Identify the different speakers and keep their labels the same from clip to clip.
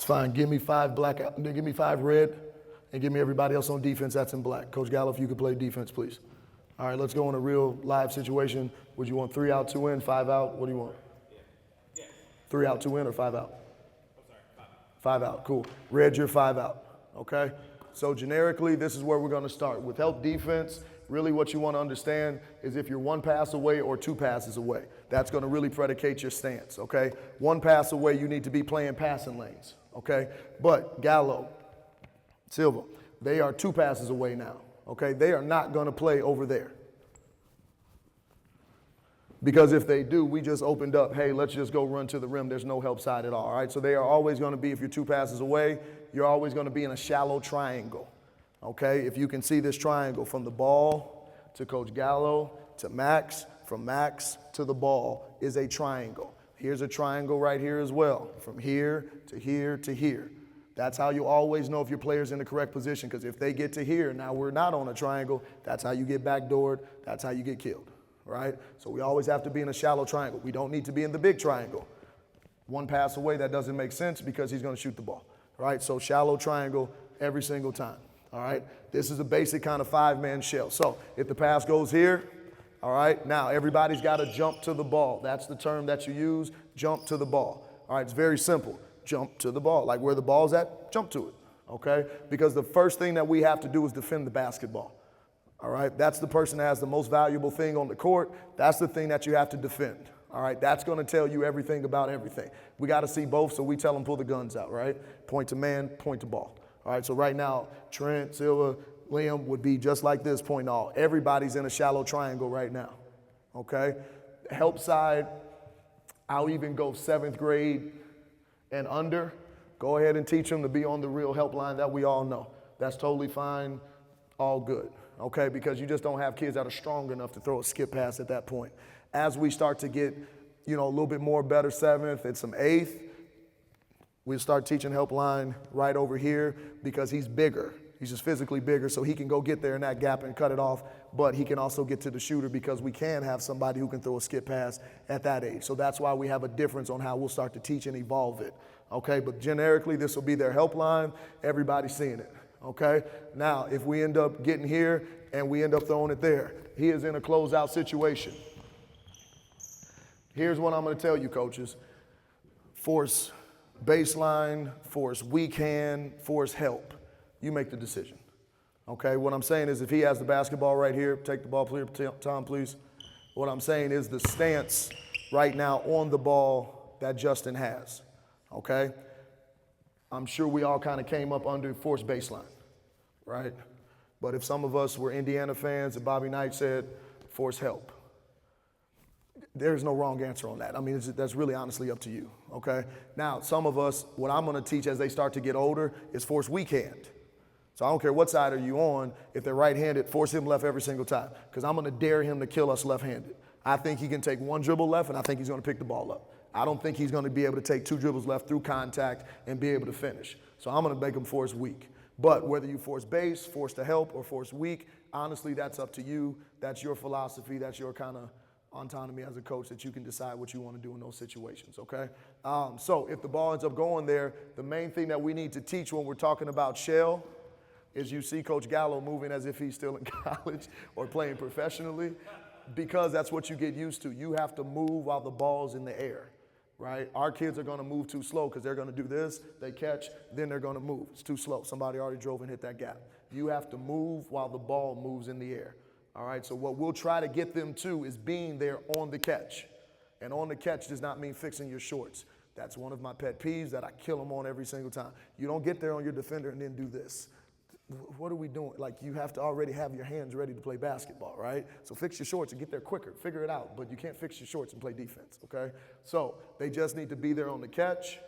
Speaker 1: It's fine. Give me 5 black, give me 5 red, and give me everybody else on defense that's in black. Coach Gallo, if you could play defense, please. All right, let's go in a real live situation. Would you want 3 out, 2 in, 5 out? What do you want? 3 out, 2 in, or 5 out? 5 out, cool. Red, you're 5 out, okay? So generically, this is where we're gonna start. With help defense, really what you wanna understand is if you're 1 pass away or 2 passes away. That's gonna really predicate your stance, okay? 1 pass away, you need to be playing passing lanes, okay? But Gallo, Silva, they are 2 passes away now, okay? They are not gonna play over there. Because if they do, we just opened up, hey, let's just go run to the rim. There's no help side at all right? So they are always going to be, if you're 2 passes away, you're always going to be in a shallow triangle, okay? If you can see this triangle from the ball to Coach Gallo to Max, from Max to the ball is a triangle. Here's a triangle right here as well, from here to here to here. That's how you always know if your player's in the correct position, because if they get to here, now we're not on a triangle, that's how you get backdoored, that's how you get killed. Right? So we always have to be in a shallow triangle. We don't need to be in the big triangle. 1 pass away, that doesn't make sense because he's going to shoot the ball. Right? So shallow triangle every single time. All right? This is a basic kind of 5-man shell. So if the pass goes here, all right, now everybody's got to jump to the ball. That's the term that you use, jump to the ball. All right, it's very simple. Jump to the ball. Like where the ball's at, jump to it. Okay? Because the first thing that we have to do is defend the basketball. All right, that's the person that has the most valuable thing on the court. That's the thing that you have to defend. All right, that's going to tell you everything about everything. We got to see both, so we tell them pull the guns out, right? Point to man, point to ball. All right, so right now, Trent, Silva, Liam would be just like this, point all. Everybody's in a shallow triangle right now, okay? Help side, I'll even go 7th grade and under. Go ahead and teach them to be on the real helpline that we all know. That's totally fine, all good. Okay, because you just don't have kids that are strong enough to throw a skip pass at that point. As we start to get, you know, a little bit more better 7th and some 8th, we start teaching help line right over here because he's bigger. He's just physically bigger, so he can go get there in that gap and cut it off, but he can also get to the shooter because we can have somebody who can throw a skip pass at that age. So that's why we have a difference on how we'll start to teach and evolve it. Okay, but generically, this will be their help line. Everybody's seeing it. Okay, now if we end up getting here and we end up throwing it there, he is in a closeout situation. Here's what I'm going to tell you, coaches. Force baseline, force weak hand, force help. You make the decision. Okay, what I'm saying is if he has the basketball right here, take the ball, Tom, please. What I'm saying is the stance right now on the ball that Justin has. Okay, I'm sure we all kind of came up under force baseline. Right? But if some of us were Indiana fans and Bobby Knight said, force help, there's no wrong answer on that. I mean, that's really honestly up to you, okay? Now, some of us, what I'm going to teach as they start to get older is force weak hand. So I don't care what side are you on. If they're right-handed, force him left every single time because I'm going to dare him to kill us left-handed. I think he can take 1 dribble left, and I think he's going to pick the ball up. I don't think he's going to be able to take 2 dribbles left through contact and be able to finish. So I'm going to make him force weak. But whether you force base, force to help, or force weak, honestly, that's up to you. That's your philosophy. That's your kind of autonomy as a coach that you can decide what you want to do in those situations, okay? So if the ball ends up going there, the main thing that we need to teach when we're talking about shell is you see Coach Gallo moving as if he's still in college or playing professionally because that's what you get used to. You have to move while the ball's in the air. Right? Our kids are going to move too slow because they're going to do this, they catch, then they're going to move. It's too slow. Somebody already drove and hit that gap. You have to move while the ball moves in the air. All right? So what we'll try to get them to is being there on the catch. And on the catch does not mean fixing your shorts. That's one of my pet peeves that I kill them on every single time. You don't get there on your defender and then do this. What are we doing? Like, you have to already have your hands ready to play basketball, right? So fix your shorts and get there quicker. Figure it out. But you can't fix your shorts and play defense, okay? So they just need to be there on the catch,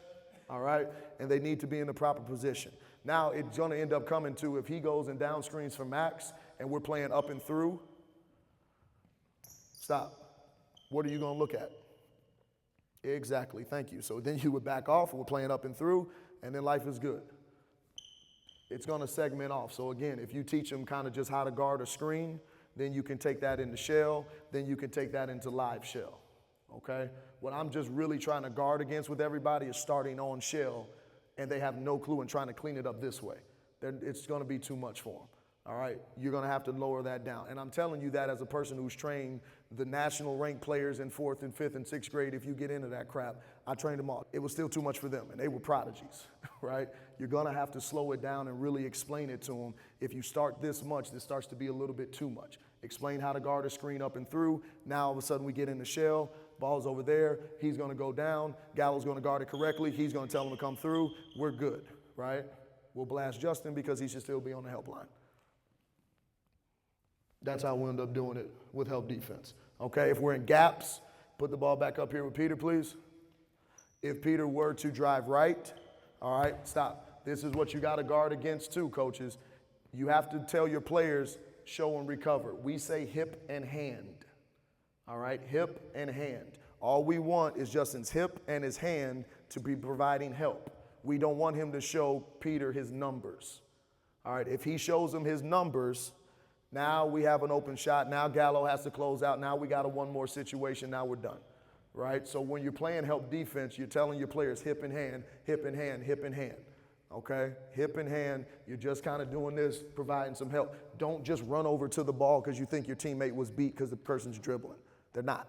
Speaker 1: all right? And they need to be in the proper position. Now, it's going to end up coming to if he goes and down screens for Max and we're playing up and through, stop. What are you going to look at? Exactly. Thank you. So then you would back off and we're playing up and through, and then life is good. It's going to segment off. So again, if you teach them kind of just how to guard a screen, then you can take that into shell, then you can take that into live shell, okay? What I'm just really trying to guard against with everybody is starting on shell and they have no clue and trying to clean it up this way. It's going to be too much for them. All right, you're going to have to lower that down. And I'm telling you that as a person who's trained the national ranked players in 4th and 5th and 6th grade. If you get into that crap, I trained them all. It was still too much for them, and they were prodigies, right? You're going to have to slow it down and really explain it to them. If you start this much, this starts to be a little bit too much. Explain how to guard a screen up and through. Now all of a sudden we get in the shell. Ball's over there. He's going to go down. Gallo's going to guard it correctly. He's going to tell him to come through. We're good, right? We'll blast Justin because he should still be on the help line. That's how we end up doing it with help defense. Okay, if we're in gaps, put the ball back up here with Peter, please. If Peter were to drive right, all right, stop. This is what you got to guard against too, coaches. You have to tell your players, show and recover. We say hip and hand, all right, hip and hand. All we want is Justin's hip and his hand to be providing help. We don't want him to show Peter his numbers. All right, if he shows him his numbers, now we have an open shot. Now Gallo has to close out. Now we got a one more situation. Now we're done, right? So when you're playing help defense, you're telling your players hip and hand, hip and hand, hip and hand, okay? Hip and hand, you're just kind of doing this, providing some help. Don't just run over to the ball because you think your teammate was beat because the person's dribbling. They're not,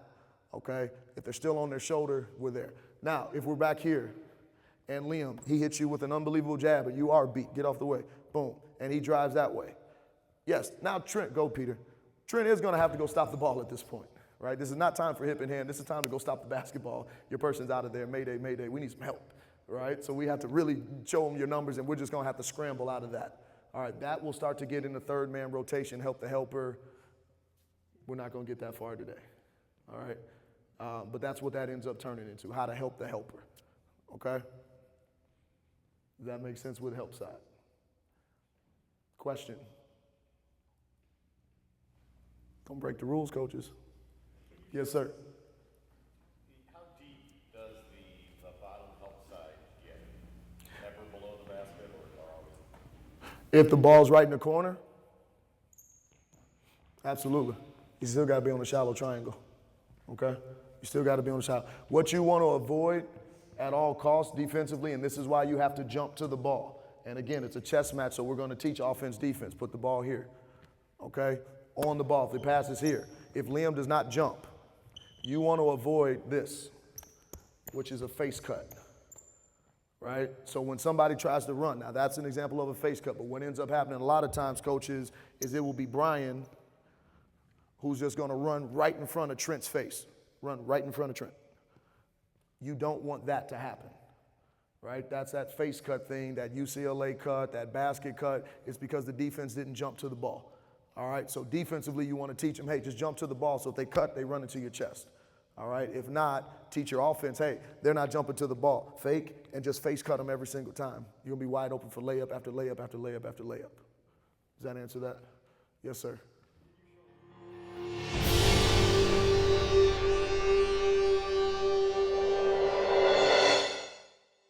Speaker 1: okay? If they're still on their shoulder, we're there. Now, if we're back here and Liam, he hits you with an unbelievable jab and you are beat, get off the way, boom, and he drives that way. Yes, now Trent, go Peter. Trent is going to have to go stop the ball at this point, right? This is not time for hip and hand. This is time to go stop the basketball. Your person's out of there. Mayday, mayday. We need some help, right? So we have to really show them your numbers, and we're just going to have to scramble out of that. All right, that will start to get in the third man rotation, help the helper. We're not going to get that far today, all right? But that's what that ends up turning into, how to help the helper, okay? Does that make sense with help side? Question? Don't break the rules, coaches. Yes, sir.
Speaker 2: How deep does the bottom help side get? Ever below the basket or always?
Speaker 1: If the ball's right in the corner, absolutely. You still got to be on the shallow triangle, okay? You still got to be on the shallow. What you want to avoid at all costs defensively, and this is why you have to jump to the ball. And again, it's a chess match, so we're going to teach offense, defense. Put the ball here, okay? On the ball, if the pass is here. If Liam does not jump, you want to avoid this, which is a face cut, right? So when somebody tries to run, now that's an example of a face cut, but what ends up happening a lot of times, coaches, is it will be Brian who's just going to run right in front of Trent's face, run right in front of Trent. You don't want that to happen, right? That's that face cut thing, that UCLA cut, that basket cut. It's because the defense didn't jump to the ball. All right, so defensively, you want to teach them, hey, just jump to the ball. So if they cut, they run into your chest. All right, if not, teach your offense, hey, they're not jumping to the ball. Fake and just face cut them every single time. You'll be wide open for layup after layup after layup after layup. Does that answer that? Yes, sir.